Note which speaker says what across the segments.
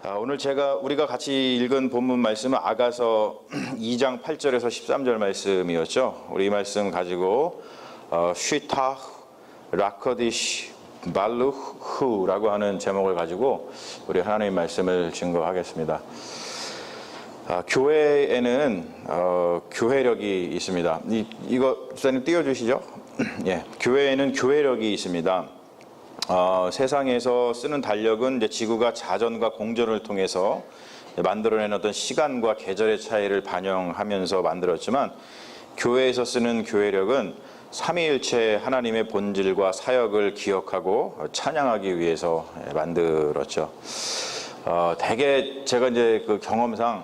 Speaker 1: 오늘 우리가 같이 읽은 본문 말씀은 아가서 2장 8절에서 13절 말씀이었죠. 우리 이 말씀 가지고 쉬타 라커디시 발루후라고 하는 제목을 가지고 우리 하나님의 말씀을 증거하겠습니다. 교회에는 교회력이 있습니다. 이거 목사님 띄워주시죠. 예, 교회에는 교회력이 있습니다. 세상에서 쓰는 달력은 이제 지구가 자전과 공전을 통해서 만들어낸 어떤 시간과 계절의 차이를 반영하면서 만들었지만, 교회에서 쓰는 교회력은 삼위일체 하나님의 본질과 사역을 기억하고 찬양하기 위해서 만들었죠. 대개 제가 이제 그 경험상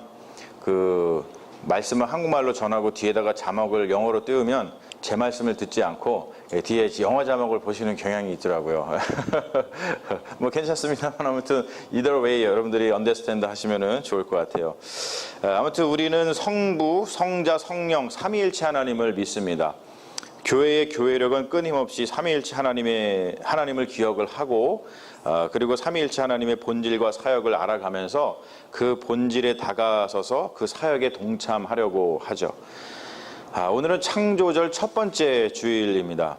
Speaker 1: 그 말씀을 한국말로 전하고 뒤에다가 자막을 영어로 띄우면 제 말씀을 듣지 않고 뒤에 영어 자막을 보시는 경향이 있더라고요. 뭐 괜찮습니다만 아무튼 either way 여러분들이 understand 하시면은 좋을 것 같아요. 아무튼 우리는 성부, 성자, 성령 삼위일체 하나님을 믿습니다. 교회의 교회력은 끊임없이 삼위일체 하나님을 기억을 하고 그리고 삼위일체 하나님의 본질과 사역을 알아가면서 그 본질에 다가서서 그 사역에 동참하려고 하죠. 오늘은 창조절 첫 번째 주일입니다.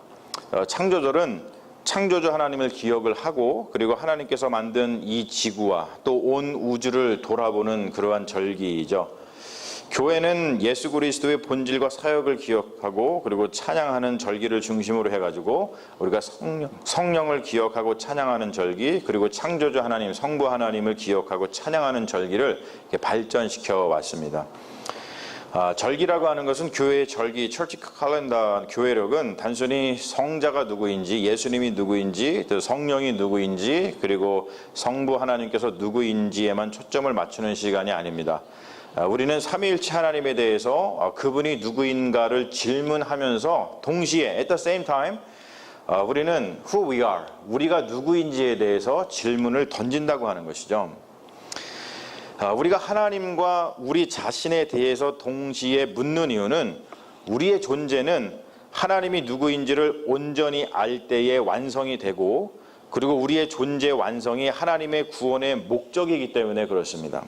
Speaker 1: 창조절은 창조주 하나님을 기억을 하고 그리고 하나님께서 만든 이 지구와 또 온 우주를 돌아보는 그러한 절기이죠. 교회는 예수 그리스도의 본질과 사역을 기억하고 그리고 찬양하는 절기를 중심으로 해가지고 우리가 성령을 기억하고 찬양하는 절기, 그리고 창조주 하나님, 성부 하나님을 기억하고 찬양하는 절기를 이렇게 발전시켜 왔습니다. 절기라고 하는 것은 교회의 절기, 처치 칼렌더 교회력은 단순히 성자가 누구인지, 예수님이 누구인지, 성령이 누구인지, 그리고 성부 하나님께서 누구인지에만 초점을 맞추는 시간이 아닙니다. 우리는 삼위일체 하나님에 대해서 그분이 누구인가를 질문하면서 동시에 at the same time 우리는 who we are, 우리가 누구인지에 대해서 질문을 던진다고 하는 것이죠. 우리가 하나님과 우리 자신에 대해서 동시에 묻는 이유는 우리의 존재는 하나님이 누구인지를 온전히 알 때에 완성이 되고, 그리고 우리의 존재 완성이 하나님의 구원의 목적이기 때문에 그렇습니다.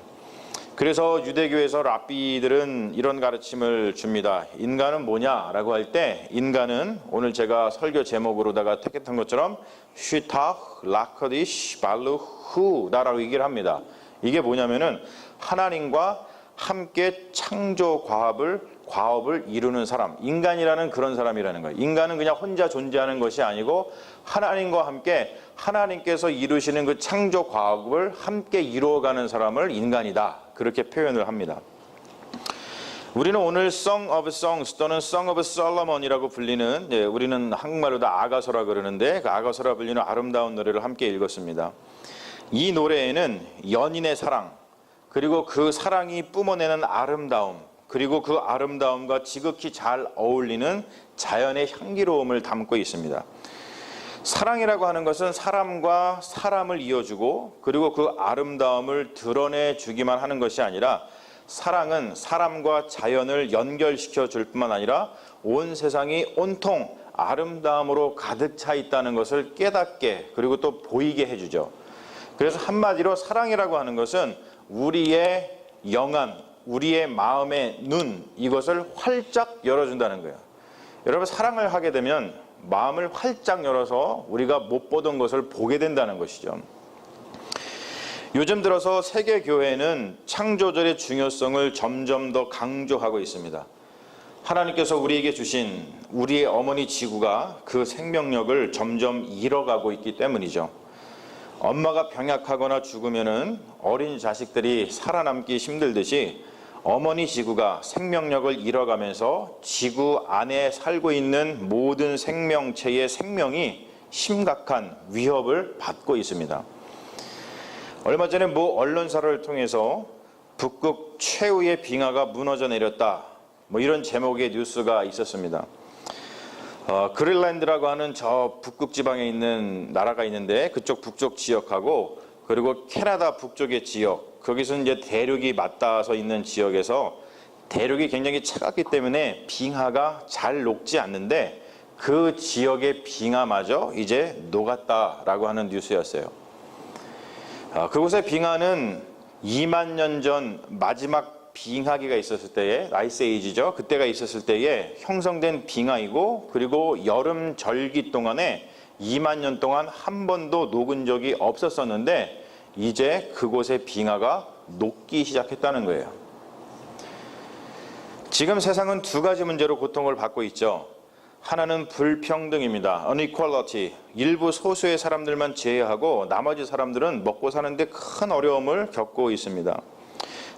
Speaker 1: 그래서 유대교에서 랍비들은 이런 가르침을 줍니다. 인간은 뭐냐라고 할 때, 인간은 오늘 제가 설교 제목으로다가 택했던 것처럼 쉬타 라커디시 발루후다라고 얘기를 합니다. 이게 뭐냐면은 하나님과 함께 창조 과업을 이루는 사람, 인간이라는 그런 사람이라는 거예요. 인간은 그냥 혼자 존재하는 것이 아니고 하나님과 함께 하나님께서 이루시는 그 창조 과업을 함께 이루어가는 사람을 인간이다, 그렇게 표현을 합니다. 우리는 오늘 Song of Songs 또는 Song of Solomon이라고 불리는, 우리는 한국말로도 아가서라 그러는데 그 아가서라 불리는 아름다운 노래를 함께 읽었습니다. 이 노래에는 연인의 사랑, 그리고 그 사랑이 뿜어내는 아름다움, 그리고 그 아름다움과 지극히 잘 어울리는 자연의 향기로움을 담고 있습니다. 사랑이라고 하는 것은 사람과 사람을 이어주고 그리고 그 아름다움을 드러내주기만 하는 것이 아니라, 사랑은 사람과 자연을 연결시켜 줄 뿐만 아니라 온 세상이 온통 아름다움으로 가득 차 있다는 것을 깨닫게 그리고 또 보이게 해주죠. 그래서 한마디로 사랑이라고 하는 것은 우리의 영안, 우리의 마음의 눈, 이것을 활짝 열어준다는 거예요. 여러분, 사랑을 하게 되면 마음을 활짝 열어서 우리가 못 보던 것을 보게 된다는 것이죠. 요즘 들어서 세계교회는 창조절의 중요성을 점점 더 강조하고 있습니다. 하나님께서 우리에게 주신 우리의 어머니 지구가 그 생명력을 점점 잃어가고 있기 때문이죠. 엄마가 병약하거나 죽으면은 어린 자식들이 살아남기 힘들듯이 어머니 지구가 생명력을 잃어가면서 지구 안에 살고 있는 모든 생명체의 생명이 심각한 위협을 받고 있습니다. 얼마 전에 모 언론사를 통해서 북극 최후의 빙하가 무너져 내렸다, 뭐 이런 제목의 뉴스가 있었습니다. 그린란드라고 하는 저 북극 지방에 있는 나라가 있는데, 그쪽 북쪽 지역하고 그리고 캐나다 북쪽의 지역, 거기서는 이제 대륙이 맞닿아서 있는 지역에서 대륙이 굉장히 차갑기 때문에 빙하가 잘 녹지 않는데 그 지역의 빙하마저 이제 녹았다라고 하는 뉴스였어요. 그곳의 빙하는 2만 년 전 마지막 빙하기가 있었을 때에, 아이스 에이지죠. 그때가 있었을 때에 형성된 빙하이고, 그리고 여름 절기 동안에 2만 년 동안 한 번도 녹은 적이 없었었는데 이제 그곳의 빙하가 녹기 시작했다는 거예요. 지금 세상은 두 가지 문제로 고통을 받고 있죠. 하나는 불평등입니다. unequality. 일부 소수의 사람들만 제외하고 나머지 사람들은 먹고 사는데 큰 어려움을 겪고 있습니다.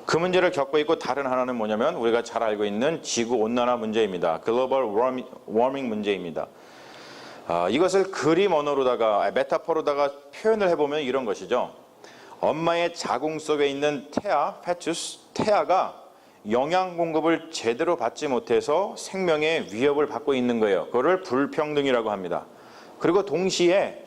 Speaker 1: 그 문제를 겪고 있고, 다른 하나는 뭐냐면 우리가 잘 알고 있는 지구온난화 문제입니다. 글로벌 워밍 문제입니다. 이것을 그림 언어로다가, 메타포로다가 표현을 해보면 이런 것이죠. 엄마의 자궁 속에 있는 태아, 페투스, 태아가 영양 공급을 제대로 받지 못해서 생명의 위협을 받고 있는 거예요. 그거를 불평등이라고 합니다. 그리고 동시에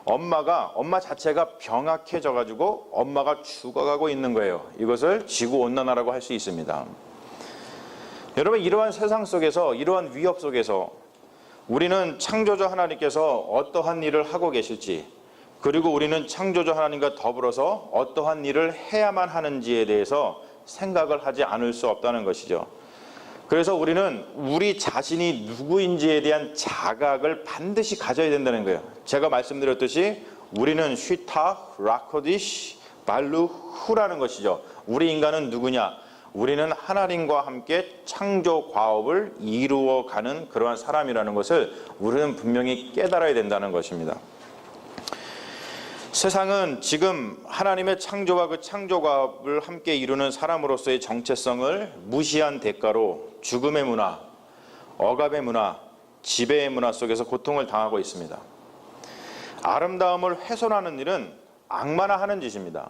Speaker 1: 엄마 자체가 병약해져 가지고 엄마가 죽어가고 있는 거예요. 이것을 지구온난화라고 할 수 있습니다. 여러분, 이러한 세상 속에서, 이러한 위협 속에서 우리는 창조주 하나님께서 어떠한 일을 하고 계실지, 그리고 우리는 창조주 하나님과 더불어서 어떠한 일을 해야만 하는지에 대해서 생각을 하지 않을 수 없다는 것이죠. 그래서 우리는 우리 자신이 누구인지에 대한 자각을 반드시 가져야 된다는 거예요. 제가 말씀드렸듯이 우리는 휘타, 라코디시, 발루후라는 것이죠. 우리 인간은 누구냐? 우리는 하나님과 함께 창조 과업을 이루어가는 그러한 사람이라는 것을 우리는 분명히 깨달아야 된다는 것입니다. 세상은 지금 하나님의 창조와 그 창조과업을 함께 이루는 사람으로서의 정체성을 무시한 대가로 죽음의 문화, 억압의 문화, 지배의 문화 속에서 고통을 당하고 있습니다. 아름다움을 훼손하는 일은 악마나 하는 짓입니다.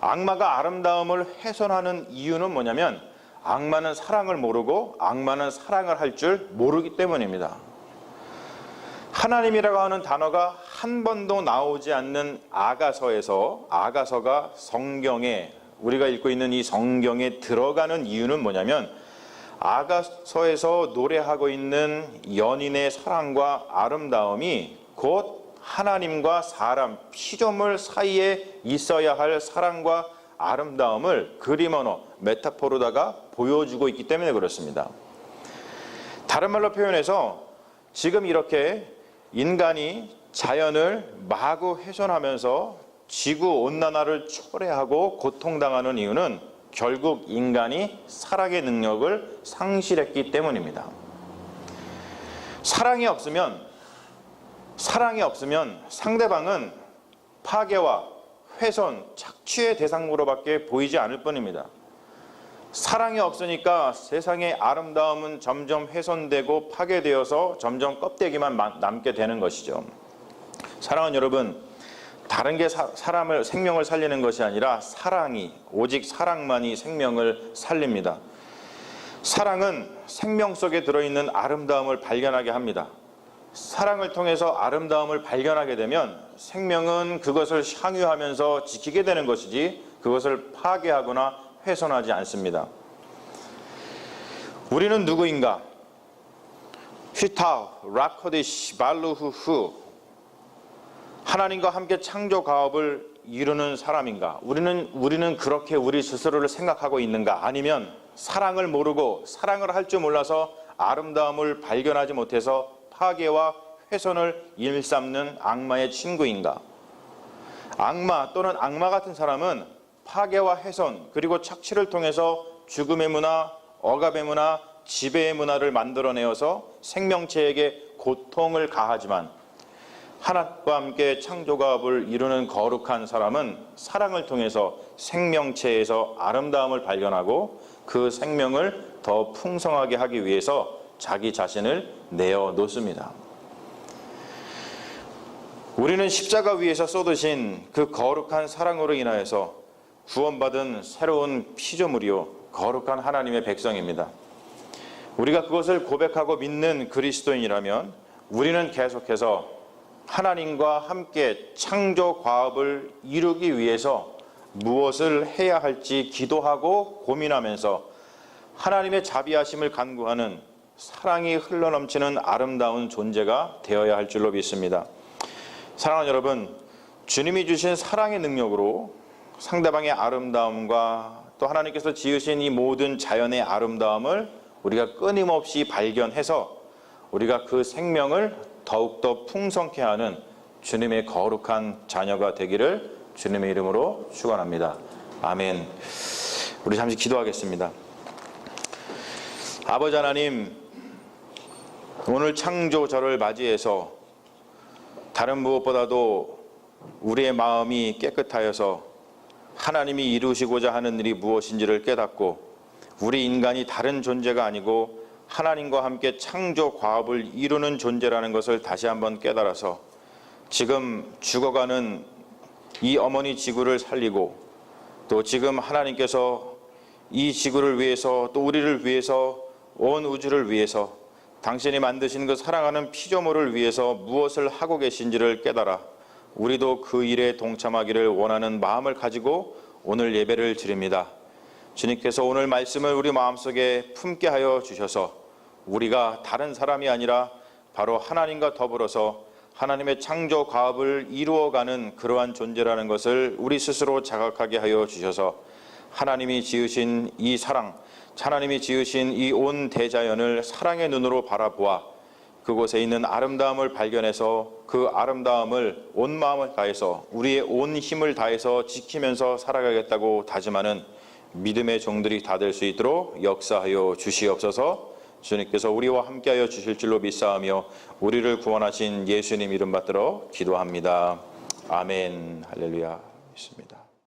Speaker 1: 악마가 아름다움을 훼손하는 이유는 뭐냐면 악마는 사랑을 모르고 악마는 사랑을 할 줄 모르기 때문입니다. 하나님이라고 하는 단어가 한 번도 나오지 않는 아가서가 성경에, 우리가 읽고 있는 이 성경에 들어가는 이유는 뭐냐면 아가서에서 노래하고 있는 연인의 사랑과 아름다움이 곧 하나님과 사람, 피조물 사이에 있어야 할 사랑과 아름다움을 그림 언어, 메타포로다가 보여주고 있기 때문에 그렇습니다. 다른 말로 표현해서 지금 이렇게 인간이 자연을 마구 훼손하면서 지구온난화를 초래하고 고통당하는 이유는 결국 인간이 사랑의 능력을 상실했기 때문입니다. 사랑이 없으면 상대방은 파괴와 훼손, 착취의 대상으로밖에 보이지 않을 뿐입니다. 사랑이 없으니까 세상의 아름다움은 점점 훼손되고 파괴되어서 점점 껍데기만 남게 되는 것이죠. 사랑하는 여러분, 다른 게 생명을 살리는 것이 아니라 오직 사랑만이 생명을 살립니다. 사랑은 생명 속에 들어있는 아름다움을 발견하게 합니다. 사랑을 통해서 아름다움을 발견하게 되면 생명은 그것을 향유하면서 지키게 되는 것이지 그것을 파괴하거나 훼손하지 않습니다. 우리는 누구인가? 휘타, 라코디시, 발루후후. 하나님과 함께 창조 과업을 이루는 사람인가? 우리는 그렇게 우리 스스로를 생각하고 있는가? 아니면 사랑을 모르고 사랑을 할 줄 몰라서 아름다움을 발견하지 못해서 파괴와 훼손을 일삼는 악마의 친구인가? 악마 또는 악마 같은 사람은 파괴와 훼손 그리고 착취를 통해서 죽음의 문화, 억압의 문화, 지배의 문화를 만들어내어서 생명체에게 고통을 가하지만 하나님과 함께 창조과업을 이루는 거룩한 사람은 사랑을 통해서 생명체에서 아름다움을 발견하고 그 생명을 더 풍성하게 하기 위해서 자기 자신을 내어놓습니다. 우리는 십자가 위에서 쏟으신 그 거룩한 사랑으로 인하여서 구원받은 새로운 피조물이요 거룩한 하나님의 백성입니다. 우리가 그것을 고백하고 믿는 그리스도인이라면 우리는 계속해서 하나님과 함께 창조 과업을 이루기 위해서 무엇을 해야 할지 기도하고 고민하면서 하나님의 자비하심을 간구하는 사랑이 흘러넘치는 아름다운 존재가 되어야 할 줄로 믿습니다. 사랑하는 여러분, 주님이 주신 사랑의 능력으로 상대방의 아름다움과 또 하나님께서 지으신 이 모든 자연의 아름다움을 우리가 끊임없이 발견해서 우리가 그 생명을 더욱더 풍성케 하는 주님의 거룩한 자녀가 되기를 주님의 이름으로 축원합니다. 아멘. 우리 잠시 기도하겠습니다. 아버지 하나님, 오늘 창조절을 맞이해서 다른 무엇보다도 우리의 마음이 깨끗하여서 하나님이 이루시고자 하는 일이 무엇인지를 깨닫고 우리 인간이 다른 존재가 아니고 하나님과 함께 창조 과업을 이루는 존재라는 것을 다시 한번 깨달아서 지금 죽어가는 이 어머니 지구를 살리고 또 지금 하나님께서 이 지구를 위해서 또 우리를 위해서 온 우주를 위해서 당신이 만드신 그 사랑하는 피조물을 위해서 무엇을 하고 계신지를 깨달아 우리도 그 일에 동참하기를 원하는 마음을 가지고 오늘 예배를 드립니다. 주님께서 오늘 말씀을 우리 마음속에 품게 하여 주셔서 우리가 다른 사람이 아니라 바로 하나님과 더불어서 하나님의 창조 과업을 이루어가는 그러한 존재라는 것을 우리 스스로 자각하게 하여 주셔서 하나님이 지으신 이 사랑, 하나님이 지으신 이 온 대자연을 사랑의 눈으로 바라보아 그곳에 있는 아름다움을 발견해서 그 아름다움을 온 마음을 다해서 우리의 온 힘을 다해서 지키면서 살아가겠다고 다짐하는 믿음의 종들이 다 될 수 있도록 역사하여 주시옵소서. 주님께서 우리와 함께하여 주실 줄로 믿사오며 우리를 구원하신 예수님 이름 받들어 기도합니다. 아멘. 할렐루야. 있습니다.